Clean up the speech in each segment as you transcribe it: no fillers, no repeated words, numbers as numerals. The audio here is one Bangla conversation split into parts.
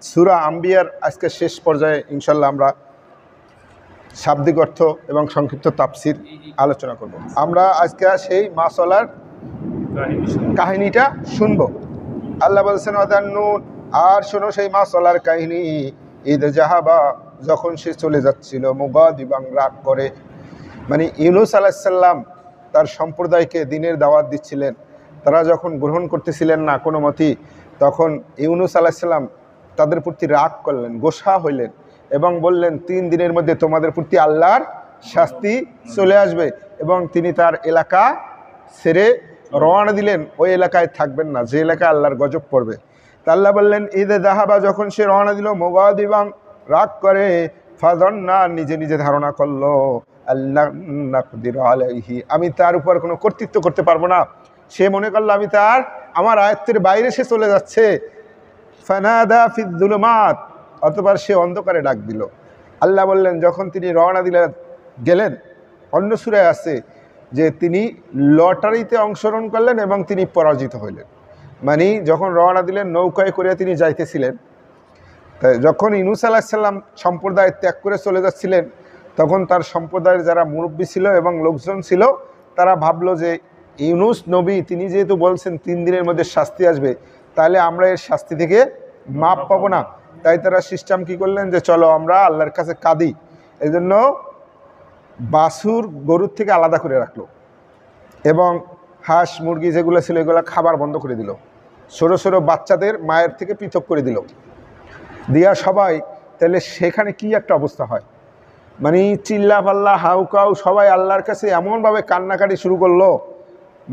সূরা আম্বিয়ার আজকে শেষ পর্যায়ে ইনশাল্লাহ আমরা শাব্দিক অর্থ এবং সংক্ষিপ্ত তাফসির আলোচনা করব। আমরা আজকে সেই মাসলার কাহিনীটা শুনবো। আল্লাহ বলছেন ওয়াদান্নুন, আর শোনো সেই মাসলার কাহিনী, ঈদ জাহাবা, যখন সে চলে যাচ্ছিল মুগাদিবান, রাগ করে। মানে ইউনূস আলাইহিস সালাম তার সম্প্রদায়কে দিনের দাওয়াত দিচ্ছিলেন, তারা যখন গ্রহণ করতেছিলেন না কোনো মতেই, তখন ইউনূস আলাইহিস সালাম তাদের প্রতি রাগ করলেন, গোসা হইলেন এবং বললেন 3 দিনের মধ্যে তোমাদের প্রতি আল্লাহর শাস্তি চলে আসবে। এবং তিনি তার এলাকা ছেড়ে রওনা দিলেন, ওই এলাকায় থাকবেন না যে এলাকায় আল্লাহর গজব পড়বে। তা আল্লাহ বললেন ঈদে যাহাবা, যখন সে রওনা দিল মুগাদিবান, রাগ করে, ফাযান্না, নিজে নিজে ধারণা করলো, আল্লাহ নাকদির আলাইহি, আমি তার উপর কোনো কর্তৃত্ব করতে পারবো না। সে মনে করলো আমি আমার আয়ত্তের বাইরে সে চলে যাচ্ছে। ফানাদা ফিজ যুলুমাত, অতঃপর সে অন্ধকারে ডাক দিল। আল্লাহ বললেন যখন তিনি রওনা গেলেন, অন্য সূরায় আছে যে তিনি লটারিতে অংশগ্রহণ করলেন এবং তিনি পরাজিত হইলেন। মানে যখন রওনা দিলেন নৌকায় করে তিনি যাইতেছিলেন, তাই যখন ইউনূস আলাইহিস সালাম সম্প্রদায় ত্যাগ করে চলে যাচ্ছিলেন, তখন তার সম্প্রদায়ের যারা মুরব্বী ছিল এবং লোকজন ছিল, তারা ভাবলো যে ইউনূস নবী তিনি যেহেতু বলছেন 3 দিনের মধ্যে শাস্তি আসবে, তাহলে আমরা এর শাস্তি থেকে মাপ পাবো না। তাই তারা সিস্টেম কি করলেন যে চলো আমরা আল্লাহর কাছে কাঁদি। এই জন্য বাছুর গরুর থেকে আলাদা করে রাখলো এবং হাঁস মুরগি যেগুলো ছিল এগুলো খাবার বন্ধ করে দিল, ছোটো ছোটো বাচ্চাদের মায়ের থেকে পৃথক করে দিল দিয়া সবাই। তাহলে সেখানে কি একটা অবস্থা হয়, মানে চিল্লা পাল্লা হাউকাউ সবাই আল্লাহর কাছে এমনভাবে কান্নাকাটি শুরু করলো,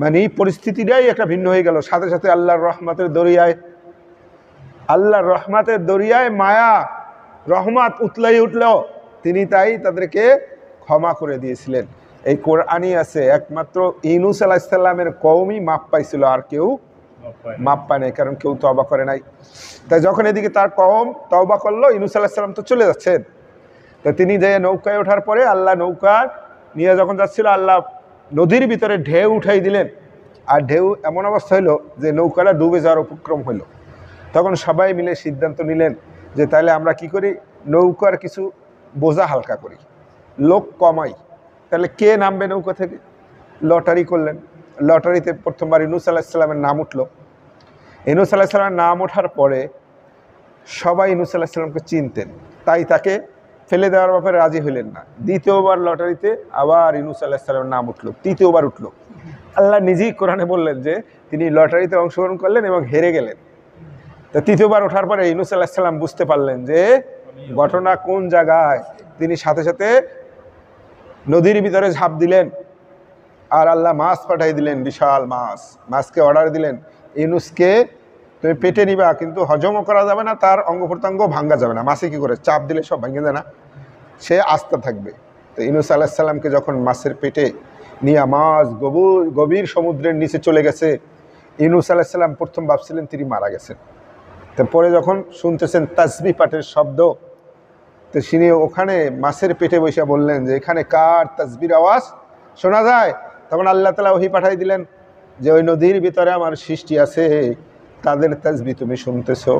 মানে পরিস্থিতিটাই একটা ভিন্ন হয়ে গেল। সাথে সাথে আল্লাহর রহমতের দরিয়ায় মায়া রহমত উতলাই উঠল, তিনি তাই তাদেরকে ক্ষমা করে দিয়েছিলেন। এই কোরআনই আছে, একমাত্র ইউনূস আলাইহিস সালামের কওমই মাপ পাইছিল, আর কেউ মাপ পায় নাই, কারণ কেউ তওবা করে নাই। তাই যখন এদিকে তার কওম তওবা করলো, ইউনূস আলাইহিস সালাম তো চলে যাচ্ছেন, তো তিনি যে নৌকায় ওঠার পরে আল্লাহ নৌকা নিয়ে যখন যাচ্ছিল, আল্লাহ নদীর ভিতরে ঢেউ উঠাই দিলেন। আর ঢেউ এমন অবস্থা হইল যে নৌকাটা ডুবে যাওয়ার উপক্রম হইল। তখন সবাই মিলে সিদ্ধান্ত নিলেন যে তাহলে আমরা কি করি, নৌকার কিছু বোঝা হালকা করি, লোক কমাই। তাহলে কে নামবে নৌকা থেকে? লটারি করলেন। লটারিতে প্রথমবার ইউনূস আলাইহিস সালামের নাম উঠল। ইউনূস আলাইহিস সালামের নাম ওঠার পরে সবাই ইউনূস আলাইহিস সালামকে চিনতেন, তাই তাকে ফেলে দেওয়ার ব্যাপারে রাজি হইলেন না। দ্বিতীয়বার লটারিতে আবার ইউনূস আলাইহিস সালামের নাম উঠল, তৃতীয়বার উঠল। আল্লাহ নিজেই কোরআনে বললেন যে তিনি লটারিতে অংশগ্রহণ করলেন এবং হেরে গেলেন। তো তৃতীয়বার ওঠার পরে ইউনূস আলাইহিস সালাম বুঝতে পারলেন যে ঘটনা কোন জায়গায়। তিনি সাথে সাথে নদীর ভিতরে ঝাঁপ দিলেন, আর আল্লাহ মাছ পাঠাই দিলেন, বিশাল মাছ। মাছকে অর্ডার দিলেন ইউনূসকে তুমি পেটে নিবা, কিন্তু হজমও করা যাবে না, তার অঙ্গ প্রত্যঙ্গ ভাঙ্গা যাবে না। মাছে কী করে, চাপ দিলে সব ভেঙে যায় না, সে আস্তে থাকবে। তো ইউনূস আলাইহিস সালামকে যখন মাছের পেটে নিয়ে মাছ গভীর সমুদ্রের নিচে চলে গেছে, ইউনূস আলাইহিস সালাম প্রথম ভাবছিলেন তিনি মারা গেছেন। তো পরে যখন শুনতেছেন তাসবিহ পাঠের শব্দ, তো তিনি ওখানে মাছের পেটে বসে বললেন যে এখানে কার তাসবির আওয়াজ শোনা যায়? তখন আল্লাহ তাআলা ওহী পাঠাই দিলেন যে ওই নদীর ভিতরে আমার সৃষ্টি আছে, তাদের তাসবিহ তুমি শুনতেছো।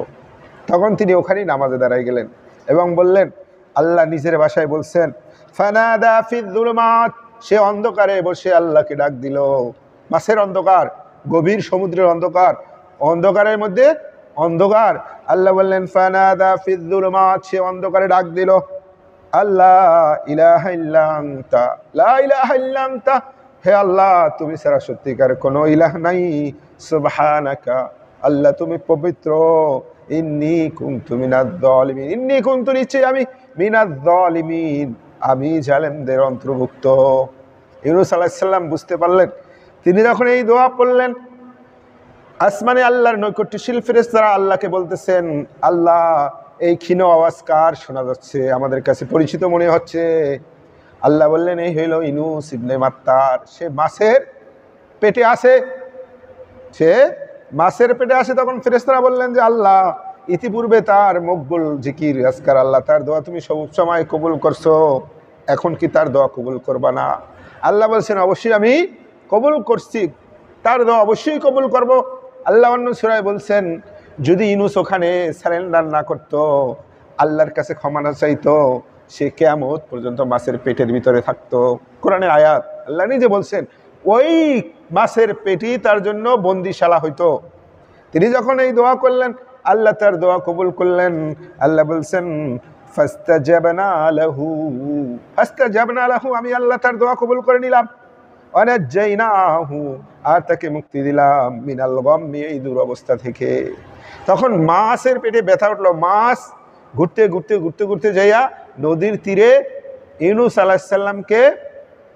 তখন তিনি ওখানেই নামাজে দাঁড়াই গেলেন এবং বললেন, আল্লাহ নিজের ভাষায় বলছেন, ফানাদা ফিজ যুলুমাত, সে অন্ধকারে বসে আল্লাহকে ডাক দিল। মাছের অন্ধকার, গভীর সমুদ্রের অন্ধকার, অন্ধকারের মধ্যে অন্ধকার। আল্লাহ বললেন ফানাদা ফিজ যুলুমাত, সে অন্ধকারে ডাক দিল, আল্লাহ ইলাহা ইল্লা আনতা, লা ইলাহা ইল্লা আনতা, হে আল্লাহ তুমি ছাড়া সত্যিকার কোনো ইলাহ নাই, সুবহানাকা, আল্লাহ তুমি পবিত্র, ইন্নী কুনতু মিনাজ যালিমিন, ইন্নী কুনতু, নিশ্চয়ই আমি, মিনাজ যালিমিন, আমি জালেমদের অন্তর্ভুক্ত। ইউনূস আলাইহিস সালাম বুঝতে পারলেন, তিনি যখন এই দোয়া পড়লেন, আসমানে আল্লাহর নৈকট্যশীল ফেরেশতারা আল্লাহকে বলতেছেন, আল্লাহ এই ক্ষীণ আওয়াজ কার শোনা যাচ্ছে, আমাদের কাছে পরিচিত মনে হচ্ছে। আল্লাহ বললেন, এই হইল ইউনূস ইবনে মাত্তার, সে মাছের পেটে আছে, সে মাছের পেটে আসে। তখন ফেরেশতারা বললেন যে আল্লাহ ইতিপূর্বে তার মকবুল জিকির আজকার, আল্লাহ তার দোয়া তুমি সব সময় কবুল করছো, এখন কি তার দোয়া কবুল করবা না? আল্লাহ বলছেন অবশ্যই আমি কবুল করছি, তার দোয়া অবশ্যই কবুল করব। আল্লাহ অন্য সূরায় বলছেন, যদি ইউনূস ওখানে সারেন্ডার না করতো, আল্লাহর কাছে ক্ষমা না চাইতো, সে কিয়ামত পর্যন্ত মাছের পেটের ভিতরে থাকতো। কোরআনের আয়াত, আল্লাহ নিজে বলছেন ওই মাছের পেটই তার জন্য বন্দিশালা হইতো। তিনি যখন এই দোয়া করলেন, আল্লাহ তার দোয়া কবুল করলেন। আল্লাহ বলছেন ফাস্তাজাবনা লাহু, ফাস্তাজাবনা লাহু, আমি আল্লাহ তার দোয়া কবুল করে নিলাম। ওয়ানাজ্জাইনাহু, আর তাকে মুক্তি দিলাম মিনাল গাম্মি, এই দুরবস্থা থেকে। তখন মাছের পেটে ব্যথা উঠলো। মাছ ঘুরতে ঘুরতে ঘুরতে ঘুরতে যাইয়া নদীর তীরে ইউনূস আলাইহিস সালামকে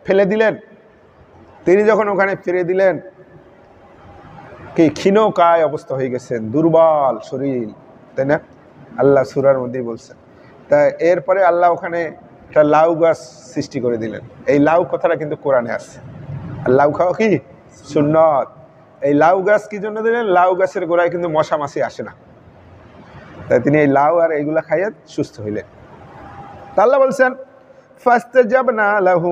ফেলে দিলেন। তিনি যখন ওখানে ফিরে দিলেন, কি ক্ষীণকায় অবস্থা হয়ে গেছেন, দুর্বল শরীর, তাই না? আল্লাহ সূরার মধ্যেই বলছেন। তা এরপরে আল্লাহ ওখানে একটা লাউ গাছ সৃষ্টি করে দিলেন। এই লাউ কথাটা কিন্তু কোরআনে আছে। আর লাউ খাওয়া কি সুন্নত। এই লাউ গাছ কি জন্য দিলেন? লাউ গাছের গোড়ায় কিন্তু মশা মাছি আসে না, তাই তিনি এই লাউ আর এইগুলা খাইয়ে সুস্থ হইলেন। তা আল্লাহ বলছেন ফাস্তাজাবনা লাহু,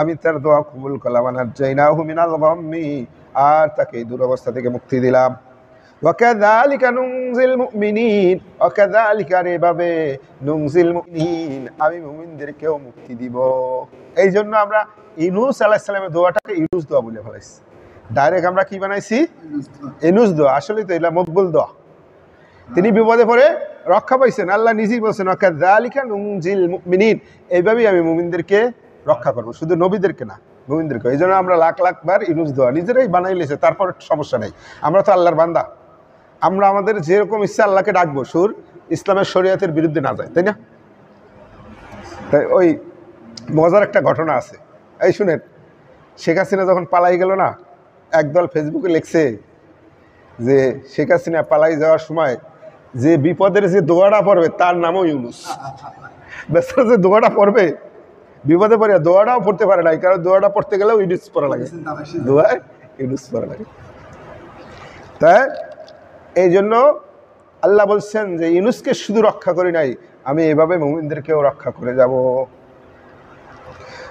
আমি তার দোয়া কবুল করলাম। ওয়ানাজ্জাইনাহু মিনাল গাম্মি, আর তাকে এই দুরবস্থা থেকে মুক্তি দিলাম। ওয়াকাযালিকা নুনজিল মুমিনিন, ওয়াকাযালিকা, এভাবে নুনজিল মুমিনিন, আমি মুমিনদেরকেও মুক্তি দিব। এই জন্য আমরা ইউনূস আলাইহিস সালামের দোয়াটাকে ইউনূস দোয়া বলে ফেলাইছি। ডাইরেক্ট আমরা কি বানাইছি? ইউনূস দোয়া। আসলে তো এটা মকবুল দোয়া। তিনি বিপদে পড়ে রক্ষা পাইছেন। আল্লাহ নিজেই বলছেন ওয়াকাযালিকা নুনজিল মুমিনিন, এইভাবেই আমি মুমিনদেরকে রক্ষা করব, শুধু নবীদেরকে না, মুমিনদেরকে। এই জন্য আমরা লাখ লাখ বার ইউনূস দোয়া নিজেরাই বানাই লেছে, তারপর সমস্যা নেই। আমরা তো আল্লাহর বান্দা, আমরা আমাদের যেরকম ইচ্ছা আল্লাহকে ডাকবো, সুর ইসলামের শরীয়তের বিরুদ্ধে না যায়, তাই না? তাই ওই মজার একটা ঘটনা আছে, এই শুনেন। শেখ হাসিনা যখন পালাই গেল না, একদল ফেসবুকে লিখছে যে শেখ হাসিনা পালাই যাওয়ার সময় যে বিপদের যে দোয়াটা পড়বে তার নামও ইউনূস। ব্যস্ত যে দোয়াটা পড়বে, বিপদে পড়ে দোয়াটাও পড়তে পারে নাই, কারণ দোয়াটা পড়তে গেলেও ইউনূস পড়া লাগে, দোয়ায় ইউনূস পড়া লাগে। তাই এই জন্য আল্লাহ বলছেন যে ইউনূসকে শুধু রক্ষা করি নাই, আমি এভাবে মুমিনদেরকেও রক্ষা করে যাব।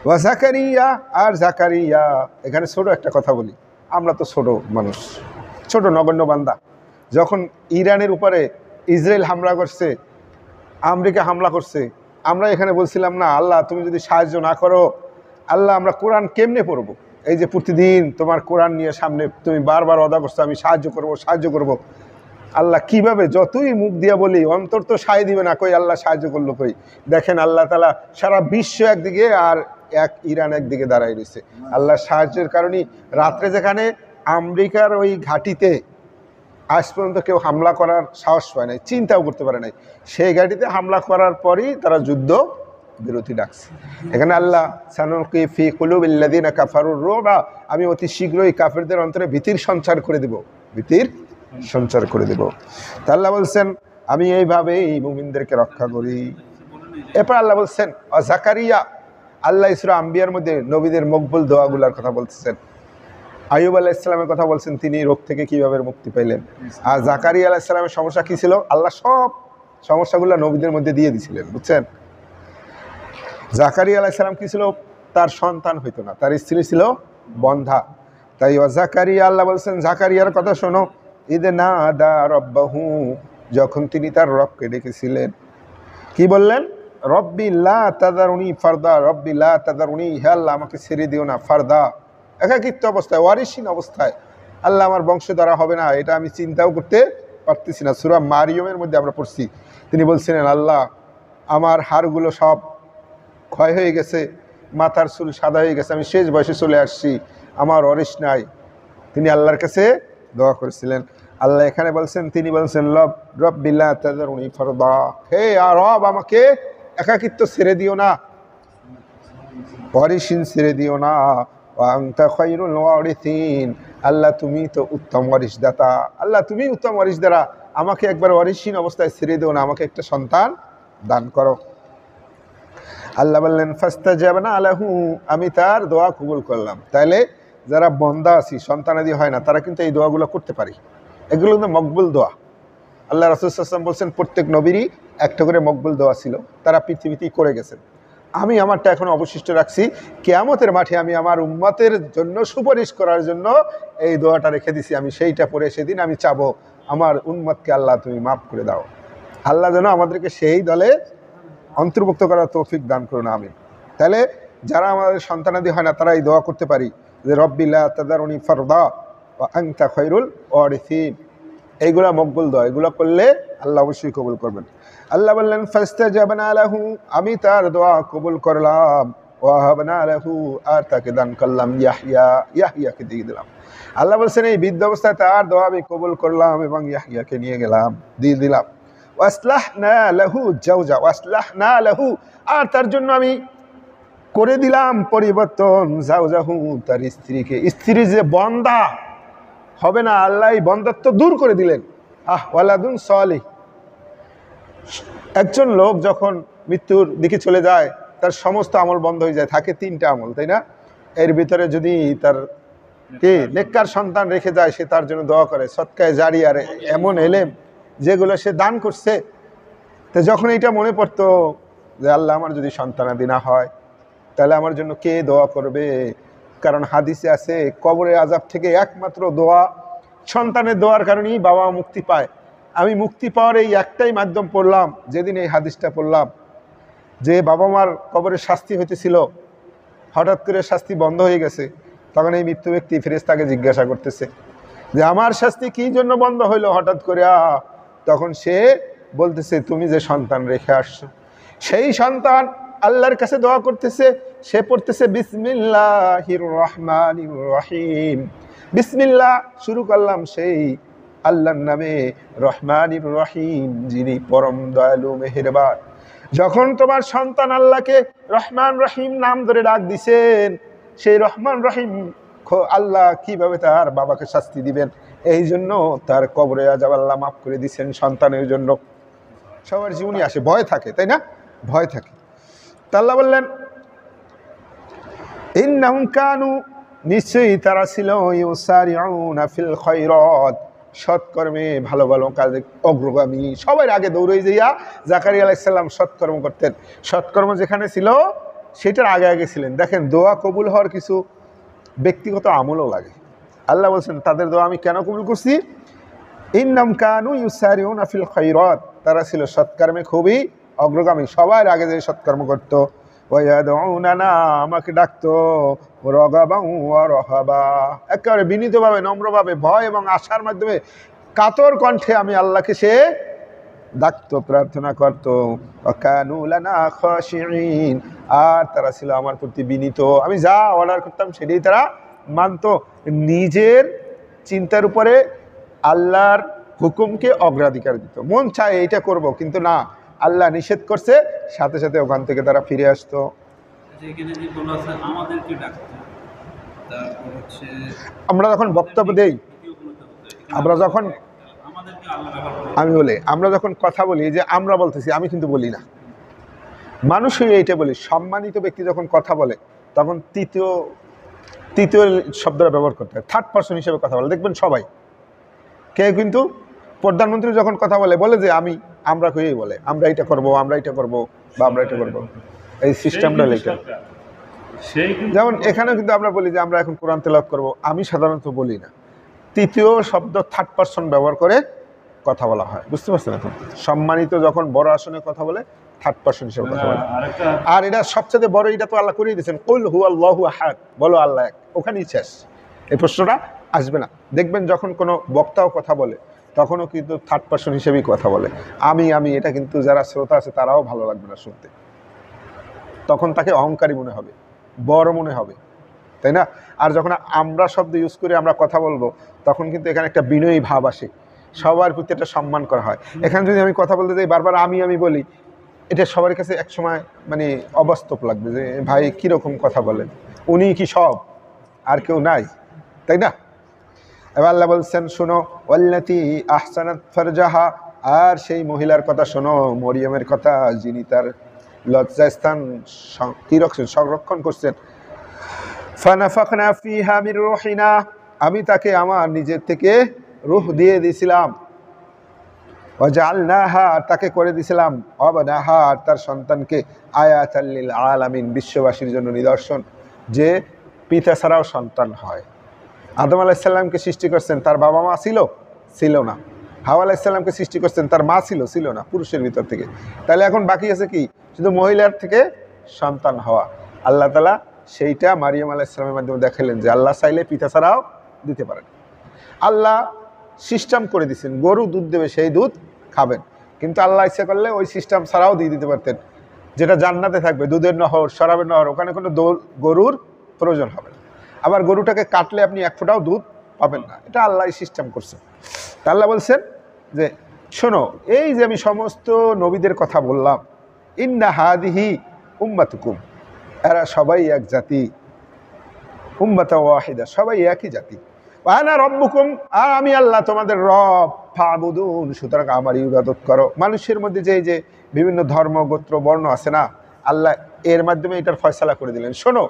ওয়া জাকারিয়া, আর জাকারিয়া, এখানে ছোট একটা কথা বলি। আমরা তো ছোট মানুষ, ছোট নগণ্য বান্দা। যখন ইরানের উপরে ইসরায়েল হামলা করছে, আমেরিকা হামলা করছে, আমরা এখানে বলছিলাম না আল্লাহ তুমি যদি সাহায্য না করো, আল্লাহ আমরা কোরআন কেমনে পড়বো? এই যে প্রতিদিন তোমার কোরআন নিয়ে সামনে তুমি বারবার ওয়াদা করছো আমি সাহায্য করব সাহায্য করব। আল্লাহ কিভাবে যতই মুখ দিয়া বলি অন্তর তো সায় দিবে না, কই আল্লাহ সাহায্য করলো কই? দেখেন আল্লাহ তাআলা সারা বিশ্ব একদিকে আর এক ইরান একদিকে দাঁড়ায় রয়েছে। আল্লাহ সাহায্যের কারণেই রাত্রে যেখানে আমেরিকার ওই ঘাঁটিতে আজ পর্যন্ত কেউ হামলা করার সাহস পায় নাই, চিন্তাও করতে পারে নাই, সেই ঘাঁটিতে হামলা করার পরই তারা যুদ্ধ বিরতি ডাকছে। এখানে আল্লাহ সানুলকি ফি কুলুবিল্লাযিনা কাফারুর রুবা, আমি অতি শীঘ্রই কাফেরদের অন্তরে ভীতির সঞ্চার করে দেব, ভীতির সঞ্চার করে দেব। তা আল্লাহ বলছেন আমি এইভাবেই মুমিনদেরকে রক্ষা করি। এরপর আল্লাহ বলছেন জাকারিয়া, আল্লাহ সূরা আম্বিয়ার মধ্যে নবীদের মকবুল দোয়াগুলোর কথা বলতেছেন। আইয়ুব আলাইহিস সালামের কথা বলছেন, তিনি রোগ থেকে কিভাবে মুক্তি পাইলেন। আর জাকারিয়া আলাইহিস সালামের সমস্যা কি ছিল, আল্লাহ সব সমস্যাগুলো নবীদের মধ্যে দিয়ে দিয়েছিলেন, বুঝছেন? জাকারিয়া আলাইহিস সালাম কি ছিল, তার সন্তান হইতো না, তার স্ত্রী ছিল বন্ধা। তাই জাকারিয়া, আল্লাহ বলছেন জাকারিয়ার কথা শোনো, ইদ নাদা রব্বাহু, যখন তিনি তার রবকে ডেকেছিলেন, কি বললেন? রব্বি লা তাযারুনি ফারদা, রব্বি লা তাযারুনি, হে আল্লাহ আমাকে ছেড়ে দিও না, ফারদা, একাকিত্ব অবস্থায়, ওয়ারিসহীন অবস্থায়, আল্লাহ আমার বংশধারা হবে না, এটা আমি চিন্তাও করতে পারতেছি না। সূরা মারিয়মের মধ্যে আমরা পড়ছি, তিনি বলছিলেন আল্লাহ আমার হাড়গুলো সব ক্ষয় হয়ে গেছে, মাথার চুল সাদা হয়ে গেছে, আমি শেষ বয়সে চলে আসছি, আমার ওয়ারিস নাই। তিনি আল্লাহর কাছে দোয়া করেছিলেন। আল্লাহ এখানে বলছেন, তিনি বলছেন রব্বি লা তাযারুনি ফারদা, হে রব আমাকে একাকিত্ব ছেড়ে দিও না, ওয়ারিসহীন ছেড়ে দিও না। ওয়া আনতা খায়রুল ওয়ারিসিন, আল্লাহ তুমি তো উত্তম ওয়ারিসদাতা, আল্লাহ তুমি উত্তম ওয়ারিসদাতা, আমাকে একবার ওয়ারিসহীন অবস্থায় ছেড়ে দিও না, আমাকে একটা সন্তান দান করো। আল্লাহ বললেন ফাস্তাজাবনা লাহু, আমি তার দোয়া কবুল করলাম। তাইলে যারা বন্দা আছি, সন্তানাদি হয় না, তারা কিন্তু এই দোয়াগুলো করতে পারি, এগুলো কিন্তু মকবুল দোয়া। আল্লাহ রাসূল সাল্লাল্লাহু আলাইহি ওয়াসাল্লাম বলছেন প্রত্যেক নবীরই একটা করে মকবুল দোয়া ছিল, তারা পৃথিবীতেই করে গেছেন। আমি আমারটা এখন অবশিষ্ট রাখছি, কিয়ামতের মাঠে আমি আমার উম্মতের জন্য সুপারিশ করার জন্য এই দোয়াটা রেখে দিছি। আমি সেইটা পড়ে সেদিন আমি চাবো আমার উম্মতকে আল্লাহ তুমি মাফ করে দাও। আল্লাহ যেন আমাদেরকে সেই দলে অন্তর্ভুক্ত করার তৌফিক দান করুন, আমিন। তাহলে যারা আমাদের সন্তানাদি হয় না তারা এই দোয়া করতে পারি যে রব্বি লা তাদারুনি ফারদা ওয়া আনতা খায়রুল ওয়ারিসিন। এইগুলা মকবুল দোয়া, এগুলো করলে আল্লাহ অবশ্যই কবুল করবেন। আল্লাহ বললেন ফাস্তাজাবনা লাহু, আমি তার দোয়া কবুল করলাম, ওয়াহাবনা লাহু, আর তাকে দান করলাম ইয়াহইয়া, ইয়াহইয়াকে দিয়ে দিলাম। আল্লাহ বলছেন এই বৃদ্ধ অবস্থায় তার দোয়া আমি কবুল করলাম এবং ইয়াহইয়াকে নিয়ে গেলাম, দিয়ে দিলাম। ওয়াসলাহনা লাহু জাওজা, ওয়াসলাহনা লাহু, আর তার জন্য আমি করে দিলাম পরিবর্তন, জাওজাহু, তার স্ত্রীকে। স্ত্রী যে বন্দা হবে না, আল্লাহ বন্দাত্ব দূর করে দিলেন। ওয়ালাদুন সালিহ, একজন লোক যখন মৃত্যুর দিকে চলে যায় তার সমস্ত আমল বন্ধ হয়ে যায়, থাকে 3টা আমল, তাই না? এর ভিতরে যদি তার কি নেককার সন্তান রেখে যায় সে তার জন্য দোয়া করে, সদকায়ে জারিয়া, আর এমন এলেম যেগুলো সে দান করছে। তো যখন এটা মনে পড়তো যে আল্লাহ আমার যদি সন্তানাদি না হয় তাহলে আমার জন্য কে দোয়া করবে? কারণ হাদিসে আছে কবরের আযাব থেকে একমাত্র দোয়া, সন্তানের দোয়ার কারণেই বাবা মুক্তি পায়। আমি মুক্তি পাওয়ার এই একটাই মাধ্যম পড়লাম যেদিন এই হাদিসটা পড়লাম, যে বাবা মার কবরের শাস্তি হইতেছিল, হঠাৎ করে শাস্তি বন্ধ হয়ে গেছে, তখন এই মৃত্যু ব্যক্তি ফেরেশতাকে জিজ্ঞাসা করতেছে যে আমার শাস্তি কি জন্য বন্ধ হইলো হঠাৎ করে? তখন সে বলতেছে তুমি যে সন্তান রেখে আসছো, সেই সন্তান আল্লাহর কাছে দোয়া করতেছে, সে পড়তেছে বিসমিল্লাহির রহমানির রহিম, বিসমিল্লাহ শুরু করলাম সেই আল্লাহর নামে, রহমানির রহিম, যিনি পরম দয়ালু মেহেরবান। যখন তোমার সন্তান আল্লাহকে রহমান রহিম নাম ধরে ডাক দিছেন, সেই রহমান রহিম আল্লাহ কিভাবে তার বাবাকে শাস্তি দিবেন, এই জন্য তার কবরে আযাব আল্লাহ মাফ করে দিচ্ছেন সন্তানের জন্য। সবার জীবনই আসে, ভয় থাকে, তাই না? ভয় থাকে। তা আল্লাহ বললেন ইন্নাহুম কানু, নিশ্চয়ই তারা ছিল, ইউসারিউনা ফিল খায়রাত, সৎকর্মে ভালো ভালো কাজে অগ্রগামী, সবার আগে দৌড়ে যাইয়া জাকারিয়া আলাইহিস সালাম সৎকর্ম করতেন। সৎকর্ম যেখানে ছিল সেটার আগে আগে ছিলেন। দেখেন দোয়া কবুল হওয়ার কিছু ব্যক্তিগত আমলও লাগে। আল্লাহ বলছেন তাদের দোয়া আমি কেন কবুল করছি? ইন্নাহুম কানু ইউসারিউনা ফিল খায়রাত, তারা ছিল সৎকর্মে খুবই অগ্রগামী, সবার আগে যে সৎকর্ম করতো। ওয়ায়াদউনানা, আমাকে ডাকতো, রাগাবান ওয়া রাহাবা, একেবারে বিনীতভাবে নম্রভাবে ভয় এবং আশার মাধ্যমে কাতর কণ্ঠে আমি আল্লাহকে সে ডাকতো, প্রার্থনা করতো। ওয়া কানু লানা খাশিঈন, আর তারা ছিল আমার প্রতি বিনীত, আমি যা অর্ডার করতাম সেটাই তারা মানতো। নিজের চিন্তার উপরে আল্লাহর হুকুমকে অগ্রাধিকার দিত। মন চায় এইটা করব, কিন্তু না, আল্লাহ নিষেধ করছে, সাথে সাথে ওখান থেকে তারা ফিরে আসতো। আমরা যখন বক্তব্য দেই, আমরা যখন আমরা যখন কথা বলি, যে আমরা বলতেছি, আমি কিন্তু বলি না, মানুষই এইটা বলি। সম্মানিত ব্যক্তি যখন কথা বলে তখন তৃতীয় শব্দটা ব্যবহার করতে হয়, থার্ড পারসন হিসেবে কথা বলে। দেখবেন সবাই, কেউ কিন্তু প্রধানমন্ত্রী যখন কথা বলে যে আমরা কই বলে আমরা এটা করব, আমরা এটা করব, বা আমরা এটা করব, এই সিস্টেমটা লেখা। যেমন এখানেও কিন্তু আমরা বলি যে আমরা এখন কোরআন তেলাওয়াত করব, আমি সাধারণত বলি না, তৃতীয় শব্দ থার্ড পারসন ব্যবহার করে কথা বলা হয়, বুঝতে পারছেন? এখন সম্মানিত যখন বড় আসনে কথা বলে থার্ড পারসন হিসেবে কথা বলে। আর এটা সবচেয়ে বড়, এটা তো আল্লাহ করিয়ে দিয়েছেন, কুল হুয়াল্লাহু আহাদ, বলো আল্লাহ এক, ওখানেই শেষ, এই প্রশ্নটা আসবে না। দেখবেন যখন কোনো বক্তাও কথা বলে তখনও কিন্তু থার্ড পারসন হিসেবেই কথা বলে, আমি, এটা কিন্তু যারা শ্রোতা আছে তারাও ভালো লাগবে না শুনতে, তখন তাকে অহংকারী মনে হবে, বড় মনে হবে, তাই না? আর যখন আমরা শব্দ ইউজ করে আমরা কথা বলবো তখন কিন্তু এখানে একটা বিনয়ী ভাব আসে, সবার প্রতি একটা সম্মান করা হয়। এখানে যদি আমি কথা বলতে যাই বারবার আমি বলি, এটা সবার কাছে একসময় মানে অবাস্তব লাগবে, যে ভাই কীরকম কথা বলেন, উনি কি সব, আর কেউ নাই, তাই না? এবার আল্লাহ বলছেন শোনো, ওয়াল্লাতী আহসানাত ফারজাহা, আর সেই মহিলার কথা শোনো, মরিয়মের কথা, যিনি তার লজ্জাস্থান সংরক্ষণ করছেন। ফানাফাখনা ফিহা মির রূহিনা, আমি তাকে আমার নিজের থেকে রূহ দিয়ে দিয়েছিলাম। ওয়াজআলনাহা, তাকে করে দিয়েছিলাম, ওয়াবনাহা, তার সন্তানকে, আয়াতাল লিল আলামিন, বিশ্ববাসীর জন্য নিদর্শন, যে পিতা ছাড়াও সন্তান হয়। আদম আলাইহিস সালামকে সৃষ্টি করছেন, তার বাবা মা ছিল না, হাওয়া আলাইহিস সালামকে সৃষ্টি করছেন, তার মা ছিল না পুরুষের ভিতর থেকে। তাহলে এখন বাকি আছে কি? শুধু মহিলার থেকে সন্তান হওয়া। আল্লাহ তাআলা সেইটা মারিয়াম আলাইহিস সালামের মাধ্যমে দেখালেন যে আল্লাহ চাইলে পিতা ছাড়াও দিতে পারেন। আল্লাহ সিস্টেম করে দিচ্ছেন, গরু দুধ দেবে, সেই দুধ খাবেন। কিন্তু আল্লাহ ইচ্ছা করলে ওই সিস্টেম ছাড়াও দিয়ে দিতে পারতেন, যেটা জান্নাতে থাকবে, দুধের নহর, শরাবের নহর, ওখানে কোনো গরুর প্রয়োজন হবে না। আবার গরুটাকে কাটলে আপনি এক ফোঁটাও দুধ পাবেন না, এটা আল্লাহ সিস্টেম করছে। তা আল্লাহ বলছেন যে শোনো, এই যে আমি সমস্ত নবীদের কথা বললাম, ইন্না হাদিহি উম্মাতুকুম, এরা সবাই এক জাতি, উম্মাতা ওয়াহিদা, সবাই একই জাতি, আনা রব্বুকুম, আর আমি আল্লাহ তোমাদের রব, ফাবুদুন, সুতরাং আমার ইবাদত করো। মানুষের মধ্যে যে বিভিন্ন ধর্ম, গোত্র, বর্ণ আছে না, আল্লাহ এর মাধ্যমে এটার ফয়সালা করে দিলেন। শোনো,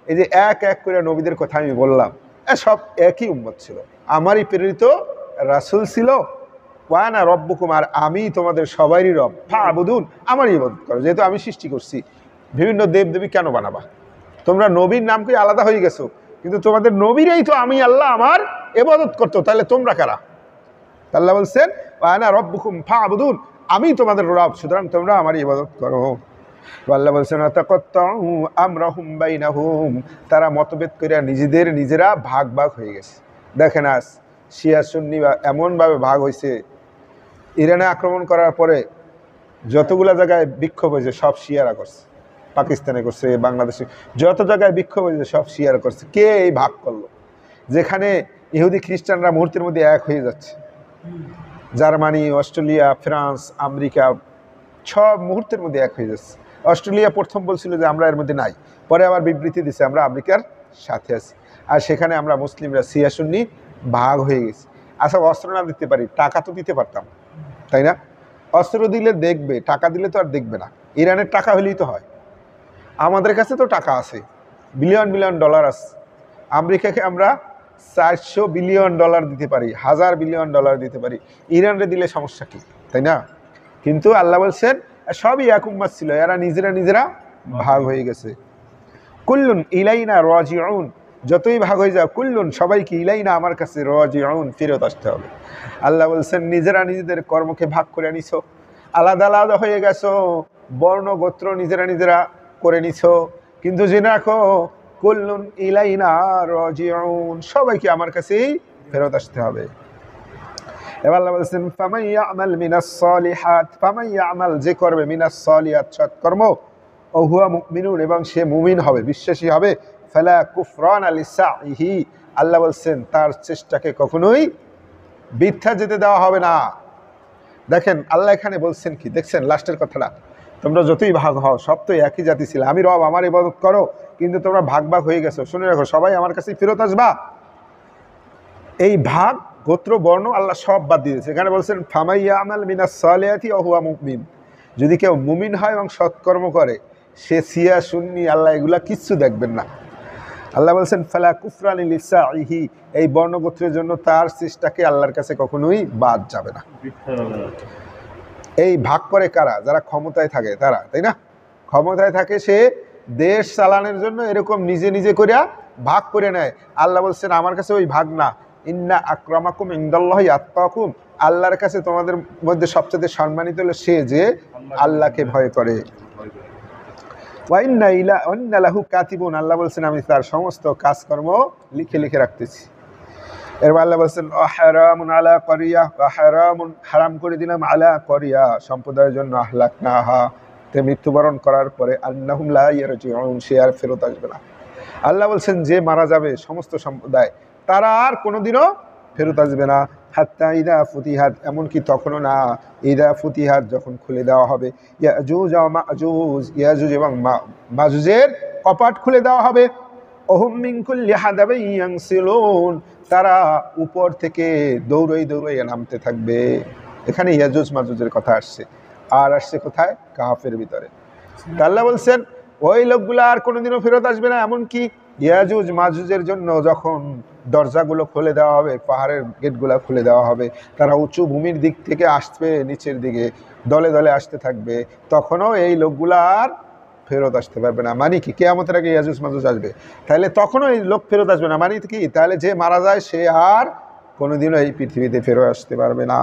এই যে এক এক করে নবীদের কথা আমি বললাম, সব একই উম্মত ছিল, আমারই প্রেরিত রাসূল ছিল। ওয়ানা রব্বুকুম, আর আমি তোমাদের সবারই রব, ফাবুদুন, আমার ইবাদত করো। যেহেতু আমি সৃষ্টি করছি, বিভিন্ন দেবদেবী কেন বানাবা? তোমরা নবীর নামকে আলাদা হয়ে গেছো, কিন্তু তোমাদের নবীরাই তো আমি আল্লাহ আমার ইবাদত করতো, তাহলে তোমরা কারা? আল্লাহ বলছেন ওয়ানা রব্বুকুম ফাবুদুন, আমি তোমাদের রব, সুতরাং তোমরা আমার ইবাদত করো। আল্লাহ বলছেন তাকাত্তাউ আমরাহুম বাইনাহুম, তারা মতভেদ করে নিজেরা ভাগ হয়ে গেছে। দেখেন আজ শিয়া সুন্নি এমনভাবে ভাগ হয়েছে, ইরানে আক্রমণ করার পরে যতগুলা জায়গায় বিক্ষোভ হয়েছে সব শিয়ারা করছে, পাকিস্তানে করছে, বাংলাদেশে যত জায়গায় বিক্ষোভ হয়েছে সব শিয়ারা করছে। কে এই ভাগ করলো? যেখানে ইহুদি খ্রিস্টানরা মুহূর্তের মধ্যে এক হয়ে যাচ্ছে, জার্মানি, অস্ট্রেলিয়া, ফ্রান্স, আমেরিকা সব মুহূর্তের মধ্যে এক হয়ে যাচ্ছে। অস্ট্রেলিয়া প্রথম বলছিল যে আমরা এর মধ্যে নাই, পরে আবার বিবৃতি দিছে আমরা আমেরিকার সাথে আছি। আর সেখানে আমরা মুসলিমরা শিয়া সুন্নি ভাগ হয়ে গেছি। আচ্ছা, অস্ত্র না দিতে পারি, টাকা তো দিতে পারতাম, তাই না? অস্ত্র দিলে দেখবে, টাকা দিলে তো আর দেখবে না। ইরানের টাকা হলেই তো হয়, আমাদের কাছে তো টাকা আছে, বিলিয়ন বিলিয়ন ডলার আছে। আমেরিকাকে আমরা 400 বিলিয়ন ডলার দিতে পারি, 1000 বিলিয়ন ডলার দিতে পারি, ইরানরে দিলে সমস্যা কি, তাই না? কিন্তু আল্লাহ বলছেন সবই এক উম্মাত ছিল, এরা নিজেরা ভাগ হয়ে গেছে। কুল্লুন ইলাইনা রাজিউন, যতই ভাগ হয়ে যাও, কুল্লুন সবাইকে, ইলাইনা আমার কাছে, রাজিউন ফেরত আসতে হবে। আল্লাহ বলছেন নিজেরা নিজেদের কর্মকে ভাগ করে নিছো, আলাদা আলাদা হয়ে গেছো, বর্ণ গোত্র নিজেরা করে নিছো, কিন্তু জেনে রাখো কুল্লুন ইলাইনা রাজিউন, সবাইকে আমার কাছেই ফেরত আসতে হবে। এবার আল্লাহ বলছেন ফামান ইয়ামাল মিনাস সালিহাত, ফামান ইয়ামাল, যে করবে, মিনাস সালিহাত, সৎকর্ম, ও হুয়া মুমিনুন, এবং সে মুমিন হবে, বিশ্বাসী হবে, ফালা কুফরান লিসাইহি, আল্লাহ বলছেন তার চেষ্টাকে কখনোই বৃথা যেতে দেওয়া হবে না। দেখেন আল্লাহ এখানে বলছেন কি, দেখছেন লাস্টের কথাটা, তোমরা যতই ভাগ হও, সব তো একই জাতি ছিল, আমি রব, আমার ইবাদত করো, কিন্তু তোমরা ভাগ হয়ে গেছো। শুনে রাখো, সবাই আমার কাছে ফেরত আসবা। এই ভাগ, গোত্র, বর্ণ আল্লাহ সব বাদ দিয়েছে। এখানে বলছেন ফামান ইয়ামাল মিনাস সালিহাতি ওয়া হুয়া মুমিন, যদি কেউ মুমিন হয় এবং সৎকর্ম করে, সে শিয়া সুন্নি আল্লাহ এগুলা কিচ্ছু দেখবেন না। আল্লাহ বলছেন ফালা কুফরান লিসাইহি, এই বর্ণগোত্রের জন্য তার চেষ্টাকে আল্লাহর কাছে কখনোই বাদ যাবে না। এই ভাগ করে কারা? যারা ক্ষমতায় থাকে তারা, তাই না? ক্ষমতায় থাকে, সে দেশ চালানোর জন্য এরকম নিজে করিয়া ভাগ করে নেয়। আল্লাহ বলছেন আমার কাছে ওই ভাগ না, ইন্না আকরামাকুম ইনদাল্লাহি আতকাকুম, আল্লাহর কাছে তোমাদের মধ্যে সবচেয়ে সম্মানিত হলো সে যে আল্লাহকে ভয় করে। ওয়া ইন্না লাহু কাতিবুন, আল্লাহ বলছেন আমি তার সমস্ত কাজকর্ম লিখে রাখতেছি। এরপর আল্লাহ বলছেন হারামুন আলা করিয়া, হারামুন, হারাম করে দিলাম, আলা করিয়া, সম্প্রদায়ের জন্য, আহলাকনাহা, তে মৃত্যুবরণ করার পরে, আন্নাহুম লা ইয়ারজিউন, সে আর ফেরত আসবে না। আল্লাহ বলছেন যে মারা যাবে সমস্ত সম্প্রদায়, তারা আর কোনোদিনও ফেরত আসবে না। হাত্তা ইদা ফুতিহাত, এমনকি তখনও না, ইদা ফুতিহাত, যখন খুলে দেওয়া হবে, ইয়াজুজ ওয়া মাজুজ, ইয়াজুজ এবং মাজুজের কপাট খুলে দেওয়া হবে। ওহুম মিন কুল্লি হাদাবিন ইয়ানসিলুন, তারা উপর থেকে দৌড়াই নামতে থাকবে। এখানে ইয়াজুজ মাজুজের কথা আসছে, আর আসছে কোথায়? কাহাফের ভিতরে। আল্লাহ বলছেন ওই লোকগুলো আর কোনোদিনও ফেরত আসবে না। এমনকি ইয়াজুজ মাজুজের জন্য যখন দরজাগুলো খুলে দেওয়া হবে, পাহাড়ের গেটগুলো খুলে দেওয়া হবে, তারা উঁচু ভূমির দিক থেকে আসবে, নিচের দিকে দলে দলে আসতে থাকবে, তখনও এই লোকগুলো আর ফেরত আসতে পারবে না। মানে কি? কিয়ামতের আগে ইয়াজুজ মাজুজ আসবে, তাহলে তখনও এই লোক ফেরত আসবে না। মানে কি? তাহলে যে মারা যায় সে আর কোনোদিনও এই পৃথিবীতে ফেরত আসতে পারবে না।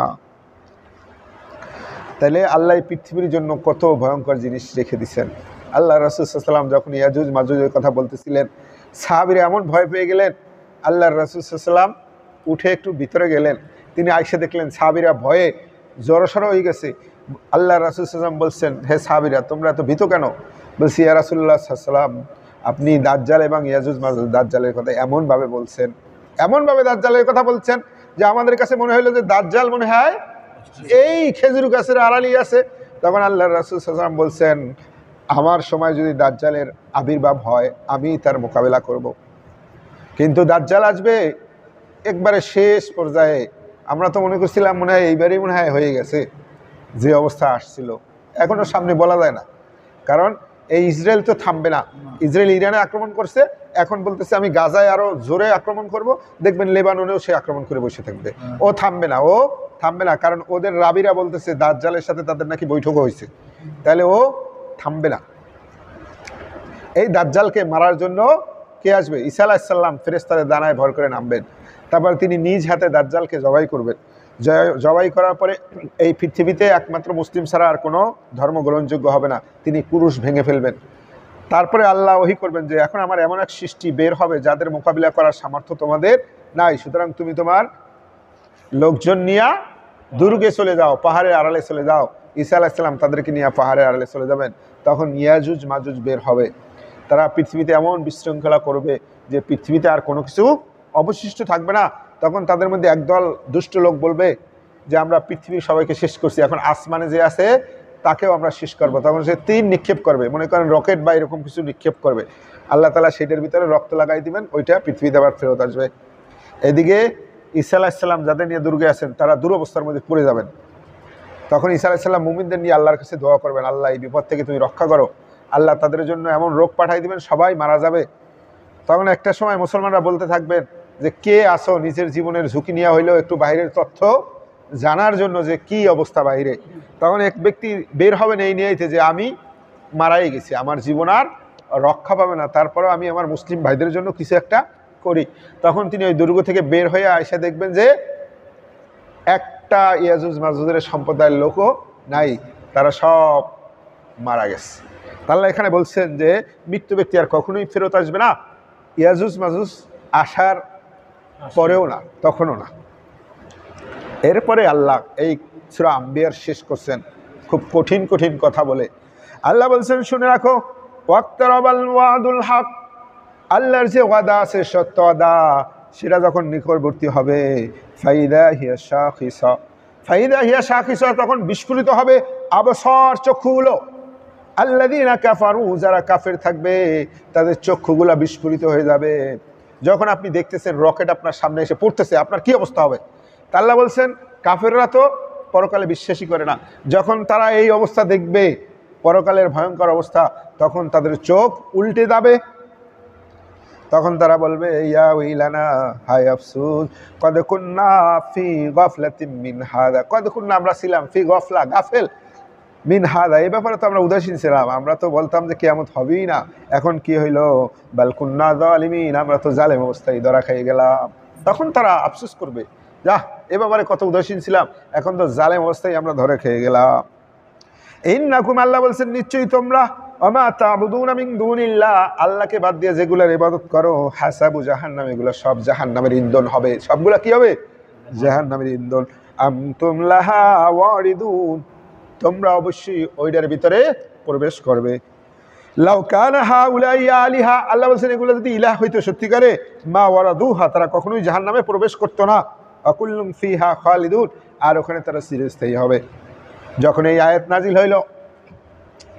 তাহলে আল্লাহ পৃথিবীর জন্য কত ভয়ঙ্কর জিনিস রেখে দিচ্ছেন। আল্লাহ রাসূল সাল্লাল্লাহু আলাইহি ওয়াসাল্লাম যখন ইয়াজুজ মাজুজের কথা বলতেছিলেন, সাহাবীরা এমন ভয় পেয়ে গেলেন, আল্লাহ রাসূল সাল্লাল্লাহু আলাইহি ওয়াসাল্লাম উঠে একটু ভিতরে গেলেম, তিনি আইসা দেখলেন সাহাবীরা ভয়ে জড়সড় হয়ে গেছে। আল্লাহ রাসূল সাল্লাল্লাহু আলাইহি ওয়াসাল্লাম বলছেন, হে সাহাবীরা তোমরা এত ভীত কেন? বলছি, ইয়া রাসূলুল্লাহ সাল্লাল্লাহু আলাইহি ওয়াসাল্লাম, আপনি দাজ্জাল এবং ইয়াজুজ মাজুজ দাজ্জালের কথা এমনভাবে বলছেন, এমনভাবে দাজ্জালের কথা বলছেন যে আমাদের কাছে মনে হলো যে দাজ্জাল মনে হয় এই খেজুর গাছের আড়ালেই আছে। তখন আল্লাহ রাসূল সাল্লাল্লাহু আলাইহি ওয়াসাল্লাম বলছেন, আমার সময় যদি দাজ্জালের আবির্ভাব হয় আমি তার মোকাবেলা করব, কিন্তু দাজ্জাল আসবে একবারে শেষ পর্যায়ে। আমরা তো মনে করছিলাম মনে হয় এইবারই মনে হয় হয়ে গেছে, যে অবস্থা আসছিল এখনও সামনে বলা যায় না। কারণ এই ইসরায়েল তো থামবে না। ইসরায়েল ইরানে আক্রমণ করছে, এখন বলতেছে আমি গাজায় আরও জোরে আক্রমণ করব, দেখবেন লেবাননেও সে আক্রমণ করে বসে থাকবে। ও থামবে না, ও থামবে না, কারণ ওদের রাবিরা বলতেছে দাজ্জালের সাথে তাদের নাকি বৈঠকও হয়েছে, তাহলে ও থামবে না। এই দাজ্জালকে মারার জন্য কে আসবে? ঈসা আলাইহিস সালাম ফেরেশতাদের দানায় ভর করে নামবেন, তারপর তিনি নিজ হাতে দাজ্জালকে জবাই করবেন। জবাই করার পরে এই পৃথিবীতে একমাত্র মুসলিম ছাড়া আর কোনো ধর্ম গ্রহণযোগ্য হবে না, তিনি কুরুশ ভেঙে ফেলবেন। তারপরে আল্লাহ ওহী করবেন যে এখন আমার এমন এক সৃষ্টি বের হবে যাদের মোকাবিলা করার সামর্থ্য তোমাদের নাই, সুতরাং তুমি তোমার লোকজন নিয়ে দুর্গে চলে যাও, পাহাড়ের আড়ালে চলে যাও। ঈসা আলাইহিস সালাম তাদেরকে নিয়ে পাহাড়ের আড়ালে চলে যাবেন। তখন ইয়াজুজ মাজুজ বের হবে, তারা পৃথিবীতে এমন বিশৃঙ্খলা করবে যে পৃথিবীতে আর কোনো কিছু অবশিষ্ট থাকবে না। তখন তাদের মধ্যে একদল দুষ্ট লোক বলবে যে আমরা পৃথিবীর সবাইকে শেষ করছি, এখন আসমানে যে আছে তাকেও আমরা শেষ করবো। তখন সে তীর নিক্ষেপ করবে, মনে করেন রকেট বা এরকম কিছু নিক্ষেপ করবে, আল্লাহ তাআলা সেটার ভিতরে রক্ত লাগাই দিবেন, ওইটা পৃথিবীতে আবার ফেরত আসবে। এদিকে ঈসা আলাইহিস সালাম যাদের নিয়ে দুর্গে আছেন তারা দুরবস্থার মধ্যে পড়ে যাবেন। তখন ঈসা আলাইহিস সালাম মুমিনদের নিয়ে আল্লাহর কাছে দোয়া করবেন, আল্লাহ এই বিপদ থেকে তুমি রক্ষা করো। আল্লাহ তাদের জন্য এমন রোগ পাঠাই দিবেন সবাই মারা যাবে। তখন একটা সময় মুসলমানরা বলতে থাকবেন যে কে আসো নিজের জীবনের ঝুঁকি নেওয়া হইলেও একটু বাইরের তথ্য জানার জন্য যে কি অবস্থা বাইরে। তখন এক ব্যক্তি বের হবেন এই নিয়েতে যে আমি মারাই গেছি, আমার জীবন আর রক্ষা পাবে না, তারপরেও আমি আমার মুসলিম ভাইদের জন্য কিছু একটা করি। তখন তিনি ওই দুর্গ থেকে বের হয়ে এসে দেখবেন যে একটা ইয়াজুজ মাজুজের সম্প্রদায়ের লোকও নাই, তারা সব মারা গেছে। আল্লাহ এখানে বলছেন যে মৃত্যু ব্যক্তি আর কখনোই ফেরত আসবে না, ইয়াজুজ মাজুজ আসার পরেও না, তখনও না। এরপরে আল্লাহ এই সূরা আম্বিয়ার শেষ করছেন খুব কঠিন কঠিন কথা বলে। আল্লাহ বলছেন শুনে রাখো, ওয়াক্তারাবাল ওয়াদুল হক, আল্লাহর যে ওয়াদা আছে সত্য ওয়াদা, সেটা যখন নিকটবর্তী হবে, ফাইদা হিয়া শাখিসা, ফাইদা হিয়া শাখিসা, তখন বিস্ফোরিত হবে আবসার চক্ষুগুলো। আল্লাযীনা কাফারু, যারা কাফের থাকবে তাদের চক্ষুগুলো বিস্ফোরিত হয়ে যাবে। যখন আপনি দেখতেছেন রকেট আপনার সামনে এসে পড়তেছে, আপনার কি অবস্থা হবে? তা আল্লাহ বলছেন কাফেররা তো পরকালে বিশ্বাসই করে না, যখন তারা এই অবস্থা দেখবে পরকালের ভয়ঙ্কর অবস্থা, তখন তাদের চোখ উল্টে যাবে। তখন তারা বলবে ইয়া উইলানা, হায় আফসোস, কদ কুন্না ফি গাফলাতিন মিন হাদা, কদ কুন্না, আমরা ছিলাম ফি গাফলা, গাফেল, মিন হাদা, এই ব্যাপারে তো আমরা উদাসীন ছিলাম, আমরা তো বলতাম যে কিয়ামত হবেই না, এখন কি হইল, বাল কুন্না যালিমিন, আমরা তো জালেম অবস্থায় ধরা খেয়ে গেলাম। তখন তারা আফসোস করবে, যা এ ব্যাপারে কত উদাসীন ছিলাম, এখন তো জালেম অবস্থায় আমরা ধরে খেয়ে গেলাম। ইন্নাকুম, আল্লাহ বলছেন নিশ্চয়ই তোমরা, ওমা তা'বুদুনা মিন দুনিল্লাহ, আল্লাহকে বাদ দিয়ে যেগুলোর ইবাদত করো, হাসাবু জাহান্নাম, এগুলো সব জাহান্নামের ইন্ধন হবে। সবগুলা কি হবে? জাহান্নামের ইন্ধন। আনতুম লাহা ওয়ারিদুন, তোমরা অবশ্যই ওইটার ভিতরে প্রবেশ করবে। লাউ কানা হাউলাই আলিহা, আল্লাহ বলছেন এগুলো যদি ইলাহ হইতো সত্যিকারে, মা ওয়ারাদুহা, তারা কখনোই জাহান্নামে প্রবেশ করতো না। আকুল্লুম ফিহা খালিদুন, আর ওখানে তারা চিরস্থায়ী হবে। যখন এই আয়াত নাজিল হইল,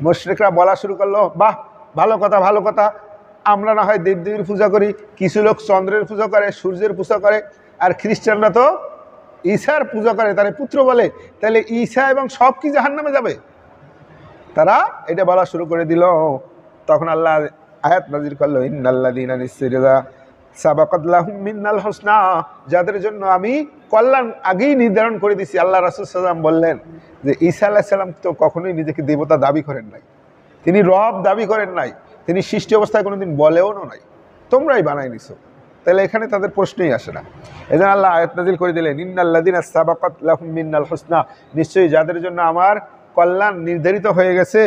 মুশরিকরা বলা শুরু করলো, বাহ ভালো কথা, ভালো কথা, আমরা না হয় দেবদেবীর পূজা করি, কিছু লোক চন্দ্রের পূজা করে, সূর্যের পূজা করে, আর খ্রিস্টানরা তো ঈসার পূজা করে, তার পুত্র বলে, তাহলে ঈসা এবং সব কি জাহান্নামে যাবে? তারা এটা বলা শুরু করে দিল। তখন আল্লাহ আয়াত নাজিল করলো, ইন্নাল্লাযীনা নিশ্চয়ই সাবাকাত লাহুম মিন্নাল হুসনা, যাদের জন্য আমি কল্যাণ আগেই নির্ধারণ করে দিছি। আল্লাহ রাসূল সাল্লাল্লাহু আলাইহি ওয়াসাল্লাম বললেন যে ঈসা আলাইহিস সালাম তো কখনোই নিজেকে দেবতা দাবি করেন নাই, তিনি রব দাবি করেন নাই, তিনি সৃষ্টি অবস্থায় কোনোদিন বলেও নাই, তোমরাই বানাই নিছো। তাহলে এখানে তাদের প্রশ্নই আসে না। এই জন্য আল্লাহ আয়াত নাযিল করে দিলেন, ইন্নাল্লাযীনা সাবাকাত লাহুম মিন্নাল হুসনা, নিশ্চয়ই যাদের জন্য আমার কল্যাণ নির্ধারিত হয়ে গেছে,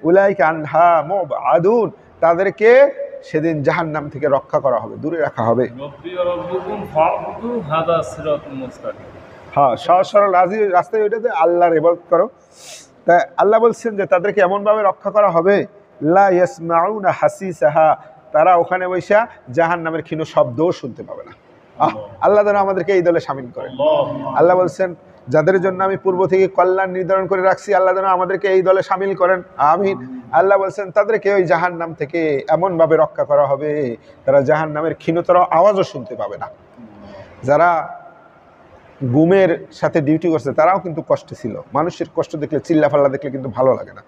উলাইকা আনহা মুবআদুন, তাদেরকে সেদিন জাহান্নাম থেকে রক্ষা করা হবে, দূরে রাখা হবে। হ্যাঁ, সহজ সরল রাস্তায় ওইটাতে আল্লাহর ইবাদত করো। তাই আল্লাহ বলছেন যে তাদেরকে এমনভাবে রক্ষা করা হবে, লা ইয়াসমাউনা হাসিসাহা, তারা ওখানে বসে জাহান্নামের ক্ষীণ শব্দও শুনতে পাবে না। আল্লাহ যেন আমাদেরকে এই দলে শামিল করেন। আল্লাহ বলছেন যাদের জন্য আমি পূর্ব থেকে কল্যাণ নির্ধারণ করে রাখছি, আল্লাহ যেন আমাদেরকে এই দলে শামিল করেন, আমিন। আল্লাহ বলছেন তাদেরকে ওই জাহান্নাম থেকে এমনভাবে রক্ষা করা হবে, তারা জাহান্নামের ক্ষীণতর আওয়াজও শুনতে পাবে না। যারা গুমের সাথে ডিউটি করছে তারাও কিন্তু কষ্টে ছিল, মানুষের কষ্ট দেখলে, চিল্লাফাল্লা দেখলে কিন্তু ভালো লাগে না।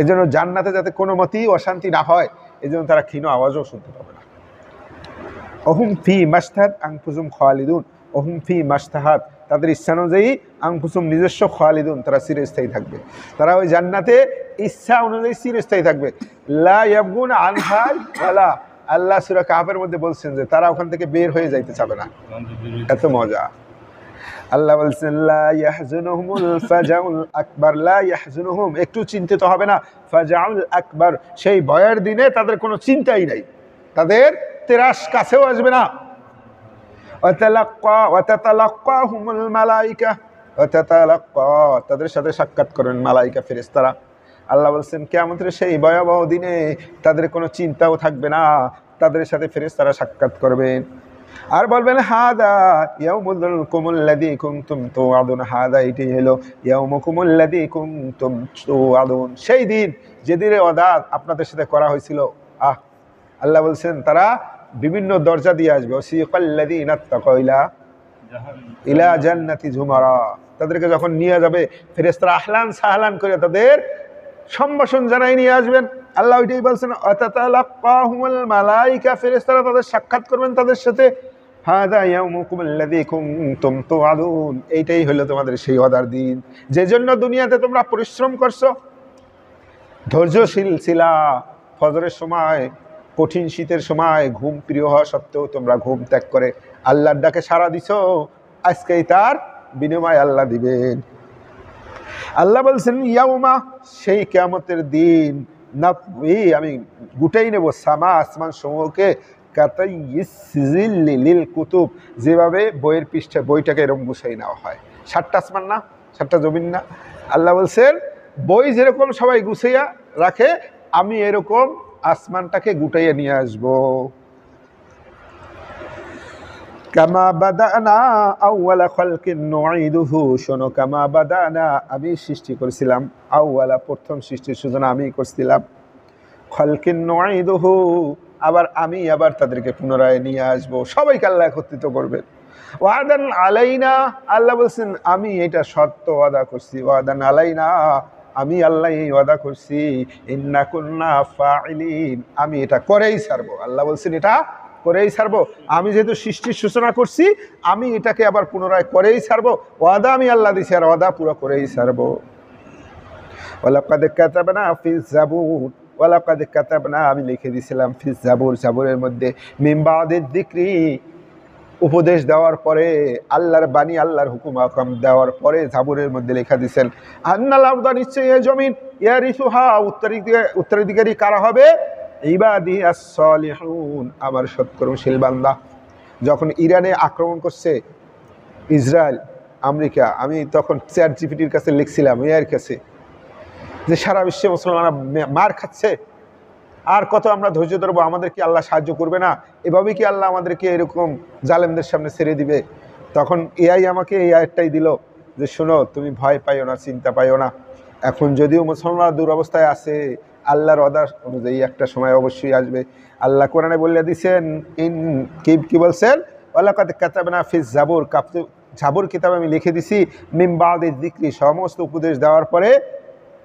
এই জন্য জান্নাতে যাতে কোনো মতেই অশান্তি না হয়, এই জন্য তারা ক্ষীণ আওয়াজও শুনতে পাবে না। অহুম ফি মাস্তাহাত আনফুসুম খালিদুন, অহুম ফি মাস্তাহাত, তাদের ইচ্ছা অনুযায়ী, আনফুসুম নিজস্ব খালিদুন, তারা চিরস্থায়ী থাকবে। তারা ওই জান্নাতে ইচ্ছা অনুযায়ী চিরস্থায়ী থাকবে। লা ইয়াবগুন আনহা ওয়ালা, আল্লাহ সূরা কাহফের মধ্যে বলছেন যে তারা ওখান থেকে বের হয়ে যাইতে চাবে না, এত মজা। আল্লাহ বলছেন লা ইয়াহজুনুহুমুল ফাজাউল আকবার, লা ইয়াহজুনুহুম, একটু চিন্তিত হবে না, ফাজাউল আকবার, সেই ভয়ের দিনে তাদের কোনো চিন্তাই নাই, তাদের তেরাস কাছেও আসবে না। ওয়াতাতালাক্কাহুমুল মালাইকা, ওয়াতাতালাক্কা, তাদের সাথে সাক্ষাৎ করেন মালাইকা, ফেরেশতারা। আল্লাহ বলছেন কিয়ামতের সেই ভয়াবহ দিনে তাদের কোনো চিন্তাও থাকবে না, তাদের সাথে ফেরেশতারা সাক্ষাৎ করবেন আর বলবেন হাদা ইয়াউমুকুমুল্লাযী কুনতুম তুআদুন, হাদা, এটি হলো ইয়াউমুকুমুল্লাযী কুনতুম তুআদুন, সেই দিন যেদিনে ওয়াদা আপনাদের সাথে করা হয়েছিল। আল্লাহ বলছেন তারা বিভিন্ন দরজা দিয়ে আসবে, ওয়াসিকাল্লাযীনা তাকাউ ইলা জান্নাতি যুমারা, তাদেরকে যখন নিয়ে যাবে ফেরেশতারা আহলান সাহলান করে তাদের সম্ভাষণ জানাই নিয়ে আসবেন। আল্লাহ ওইটাই বলছেন ওয়াতাতালাক্কাহুমুল মালাইকা, ফেরেশতারা তাদের সাক্ষাৎ করবেন তাদের সাথে, হাদা ইয়াউমুকুমুল্লাযী কুনতুম তুআদুন, এইটাই হলো তোমাদের সেই ওয়াদার দিন, যে জন্য দুনিয়াতে তোমরা পরিশ্রম করছো, ধৈর্যশীল ছিলা, ফজরের সময়, কঠিন শীতের সময় ঘুম প্রিয় হওয়া সত্ত্বেও তোমরা ঘুম ত্যাগ করে আল্লাহর ডাকে সাড়া দিছো, আজকেই তার বিনিময় আল্লাহ দিবেন। আল্লাহ বলছেন ইয়াউমা, সেই কিয়ামতের দিন, নাতউই, আমি গুটাই নেব সামা, আসমান সমূহকে, কাতাইয়িস সিজিল্লি লিল কুতুব, যেভাবে বইয়ের পৃষ্ঠায় বইটাকে এরকম গুছাই নেওয়া হয়। 7টা আসমান না, 7টা জমিন না, আল্লাহ বলছেন বই যেরকম সবাই গুছাইয়া রাখে, আমি এরকম আসমানটাকে গুটাইয়া নিয়ে আসবো। কামা বাদানা আউয়ালা খালকিন নুঈদুহু, শোনো, কামা বাদানা, আমি সৃষ্টি করেছিলাম, আউয়ালা, প্রথম সৃষ্টির সূচনা আমি করছিলাম, খালকিন নুঈদুহু, আবার আমি আবার তাদেরকে পুনরায় নিয়ে আসবো, সবাইকে আল্লাহ একত্রিত করবেন। ওয়াদান আলাইনা, আল্লাহ বলছেন আমি এটা সত্য ওয়াদা করছি, ওয়াদান আলাইনা, আমি আল্লাহ এই ওয়াদা করছি, ইন্না কুন্না ফাইলিন, আমি এটা করেই ছাড়বো। আল্লাহ বলছেন এটা করেই ছাড়বো, আমি যেহেতু সৃষ্টির সূচনা করছি, আমি এটাকে আবার পুনরায় করেই ছাড়বো, ওয়াদা আমি আল্লাহ দিছি, আর ওয়াদা পুরো করেই ছাড়বো। ওয়ালাকাদ কাতাবনা ফিজ জাবুর, ওয়ালাকাদ কাতাবনা, আমি লিখে দিয়েছিলাম, ফিজ জাবুর, জাবুরের মধ্যে, মিন বাদিদ যিকরি, উপদেশ দেওয়ার পরে, আল্লাহর বাণী, আল্লাহর হুকুম আহকাম দেওয়ার পরে জাবুরের মধ্যে লেখা দিয়েছেন, আন্নাল আরদা, নিশ্চয়ই এই জমিন, ইয়ারিসুহা, উত্তরাধিকারী কারা হবে, ইবাদি আস-সালিহুন, আমার সৎকর্মশীল বান্দা। যখন ইরানে আক্রমণ করছে ইসরায়েল, আমেরিকা, আমি তখন চ্যাট জিপিটির কাছে লিখছিলাম, এর কাছে, যে সারা বিশ্বে মুসলমানরা মার খাচ্ছে, আর কত আমরা ধৈর্য ধরবো, আমাদের কি আল্লাহ সাহায্য করবে না, এভাবে কি আল্লাহ আমাদেরকে এরকম জালেমদের সামনে ছেড়ে দিবে? তখন এআই আমাকে এই আয়াতটাই দিল যে শোনো, তুমি ভয় পাইও না, চিন্তা পাইও না, এখন যদিও মুসলমানরা দুরবস্থায় আছে, আল্লাহর ওয়াদা অনুযায়ী একটা সময় অবশ্যই আসবে। আল্লাহ কোরআনে বলে দিয়েছেন, কি বলছেন, ওয়ালাকাদ কাতাবনা ফিজ জাবুর, জাবুর কিতাবে আমি লিখে দিছি, মিন বাদিদ যিকরি, সমস্ত উপদেশ দেওয়ার পরে,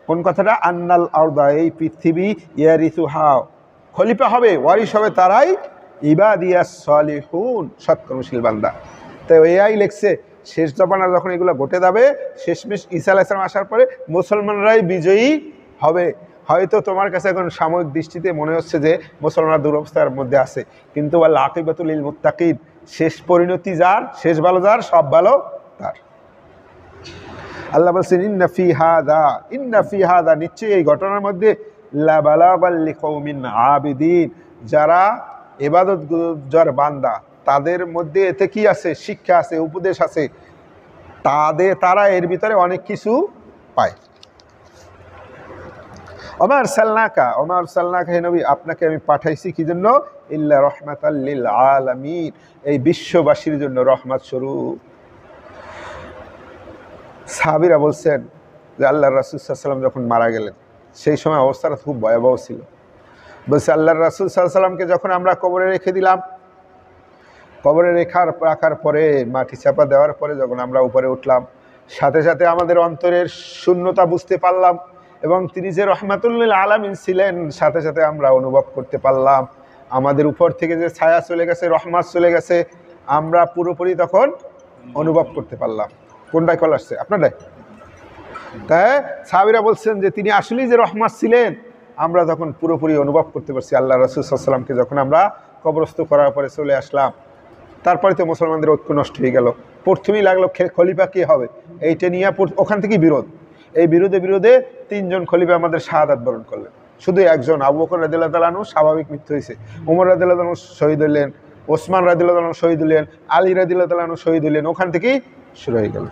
কোন কথাটা, আন্নাল আরদা, এই পৃথিবী, ইয়ারিসুহা, খলিফা হবে, ওয়ারিস হবে তারাই, ইবাদিয়াস সালিহুন, সৎকর্মশীল বান্দা। তাই এআই লিখছে শেষ জমানা যখন এগুলো ঘটে যাবে, শেষমেশ ঈসা আলাইহিস সালাম আসার পরে মুসলমানরাই বিজয়ী হবে, হয়তো তোমার কাছে এখন সাময়িক দৃষ্টিতে মনে হচ্ছে যে মুসলমানরা দুরবস্থার মধ্যে আছে, কিন্তু ওয়াল আকিবাতুল লিল মুত্তাকিন, শেষ পরিণতি যার, শেষ ভালো যার, সব ভালো তার। আল্লাহ বলছেন ইন্না ফি হাদা, নিশ্চয়ই এই ঘটনার মধ্যে লা বালাগাল লিকৌমিন আবিদিন, যারা ইবাদত গুজার বান্দা তাদের মধ্যে এতে কি আছে, শিক্ষা আছে, উপদেশ আছে, তারা এর ভিতরে অনেক কিছু পায়। ওমার সাল্লাকা হে নবী, আপনাকে আমি পাঠাইছি কি জন্য? ইল্লা রাহমাতাল লিল আলামিন, এই বিশ্ববাসীর জন্য রহমত স্বরূপ। সাহাবীরা বলছেন যে আল্লাহর রাসূল সাল্লাল্লাহু আলাইহি ওয়াসাল্লাম যখন মারা গেলেন সেই সময় অবস্থাটা খুব ভয়াবহ ছিল। বলছে আল্লাহর রাসূল সাল্লাল্লাহু আলাইহি ওয়াসাল্লামকে যখন আমরা কবরে রেখে দিলাম, কবরে রাখার পরে মাটি চাপা দেওয়ার পরে যখন আমরা উপরে উঠলাম, সাথে সাথে আমাদের অন্তরের শূন্যতা বুঝতে পারলাম, এবং তিনি যে রহমাতুল লিল আলামিন ছিলেন সাথে সাথে আমরা অনুভব করতে পারলাম আমাদের উপর থেকে যে ছায়া চলে গেছে, রহমত চলে গেছে, আমরা পুরোপুরি তখন অনুভব করতে পারলাম। কোনটাই কল আসছে আপনারাই? তাই সাহাবীরা বলছেন যে তিনি আসলেই যে রহমত ছিলেন আমরা তখন পুরোপুরি অনুভব করতে পারছি। আল্লাহ রাসূল সাল্লাল্লাহু আলাইহি ওয়াসাল্লামকে যখন আমরা কবরস্থ করার পরে চলে আসলাম, তারপরে তো মুসলমানদের ঐক্য নষ্ট হয়ে গেল। প্রথমেই লাগলো খলিফা কে হবে, এইটা নিয়ে ওখান থেকেই বিরোধ। এই বিরোধে 3 জন খলিফা আমাদের শাহাদাত বরণ করলেন, শুধু একজন আবু বকর রাদিয়াল্লাহু তাআলা আনহু স্বাভাবিক মৃত্যু হয়েছে, ওমর রাদিয়াল্লাহু তাআলা আনহু শহীদ হলেন, ওসমান রাদিয়াল্লাহু তাআলা আনহু শহীদ হলেন, আলী রাদিয়াল্লাহু তাআলা আনহু শহীদ হলেন, ওখান থেকেই শুরু হয়ে গেল।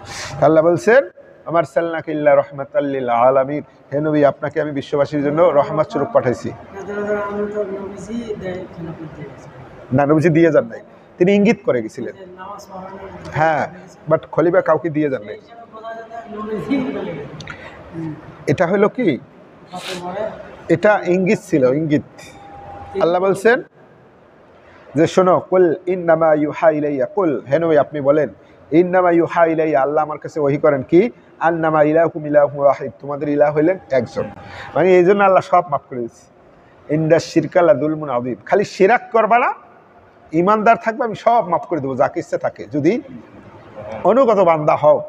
আল্লাহ বলছেন আমার সাল্লাকা ইল্লা রাহমাতাল লিল আলামিন, হে নবী আপনাকে আমি বিশ্ববাসীর জন্য রহমত স্বরূপ পাঠাইছি। না, নবীজি দিয়ে যান নাই, তিনি ইঙ্গিত করে গেছিলেন। হ্যাঁ, বাট খলিফা কাউকে দিয়ে যান নাই। এটা হলো কি, এটা ইঙ্গিত ছিল, ইঙ্গিত। আল্লাহ বলছেন যে শোনো, কুল ইন্নামা ইউহা ইলাইয়া, কুল হে নবী আপনি বলেন, ইন্নামা ইউহা ইলাইয়া, আল্লাহ আমার কাছে ওহী করেন কি, আন্নামা ইলাহুকুম ইলাহুন ওয়াহিদ, তোমাদের ইলাহ হইলেন একজন। মানে এই জন্য আল্লাহ সব মাফ করে দিয়েছে। ইন্না শিরকা লাযুলমুন আযীম, খালি শিরাক করবা না, ইমানদার থাকবে, আমি সব মাফ করে দেবো, যাকে ইচ্ছা থাকে, যদি অনুগত বান্দা হও।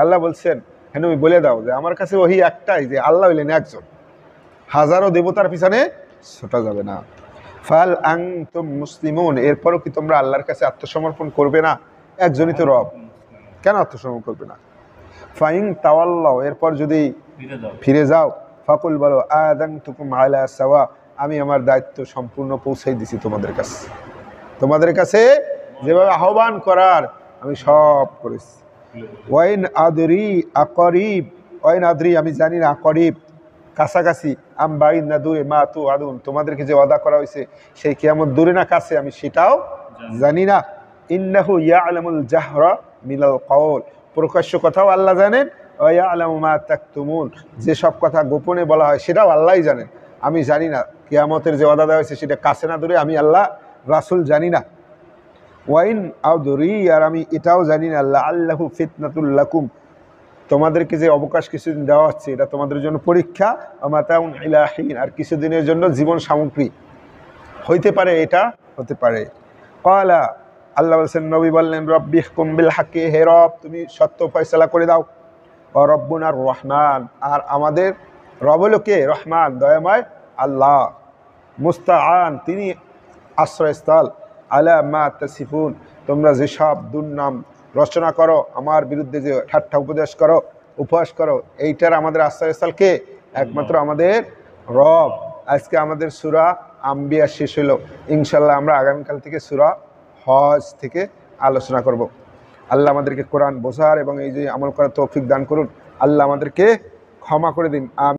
আল্লাহ বলছেন হে নবী বলে দাও যে আমার কাছে ওহী একটাই, যে আল্লাহ হইলেন একজন, হাজারো দেবতার পিছনে ছোটা যাবে না। ফাল আনতুম মুসলিমুন, এরপরও কি তোমরা আল্লাহর কাছে আত্মসমর্পণ করবে না? একজনই তো রব, কেন আত্মসমর্পণ করবে না? ফাইন তাওয়াল্লাহ, এরপর যদি ফিরে যাও, ফাকুল বলো আযানতুকুম আলা সাওয়া, আমি আমার দায়িত্ব সম্পূর্ণ পৌঁছাই দিছি তোমাদের কাছে, তোমাদের কাছে যেভাবে আহ্বান করার আমি সব করেছি। ওয়াইন আদরি আকরিব, ওয়াইন আদরি আমি জানি না, আকরিব কাছাকাছি, আম বাইন না দূরে, মা তু আদুন তোমাদেরকে যে ওয়াদা করা হয়েছে সেই কিয়ামত দূরে না কাছে আমি সেটাও জানি না। ইন্নাহু ইয়ালামুল জাহরা মিনাল কওল, প্রকাশ্য কথাও আল্লাহ জানেন, ওয়া ইয়ালামু মা তাকতুমুন, যে সব কথা গোপনে বলা হয় সেটাও আল্লাহই জানেন। আমি জানি না কিয়ামতের যে ওয়াদা দেওয়া হয়েছে সেটা কাছে না দূরে, আমি আল্লাহ রাসূল জানি না। ওয়াইন আউদরি, আর আমি এটাও জানি না, আল্লাহ আল্লাহু ফিতনাতুল লাকুম, তোমাদেরকে যে অবকাশ কিছুদিন দেওয়া হচ্ছে এটা তোমাদের জন্য পরীক্ষা, মাতাউন ইলা হিন, আর কিছুদিনের জন্য জীবন সামগ্রী হইতে পারে, এটা হতে পারে। ক্বালা, আল্লাহ বলছেন, নবী বললেন রব্বিহকুম বিল হাক্কি, হে রব তুমি সত্য ফয়সালা করে দাও। ওয়া রব্বুনার রহমান, আর আমাদের রব হলো কে? রহমান, দয়াময় আল্লাহ। মুস্তাআন, তিনি আশ্রয়স্থল। আলা মা তাসিফুন, তোমরা যেসব দুর্নাম রচনা করো, আমার বিরুদ্ধে যে ঠাট্টা উপহাস করো, এইটার আমাদের আশ্রয়স্থল কে? একমাত্র আমাদের রব। আজকে আমাদের সূরা আম্বিয়া শেষ হলো, ইনশাল্লাহ আমরা আগামীকাল থেকে সূরা হজ থেকে আলোচনা করব। আল্লাহ আমাদেরকে কোরআন বোঝার এবং এই যে আমল করার তৌফিক দান করুন। আল্লাহ আমাদেরকে ক্ষমা করে দিন।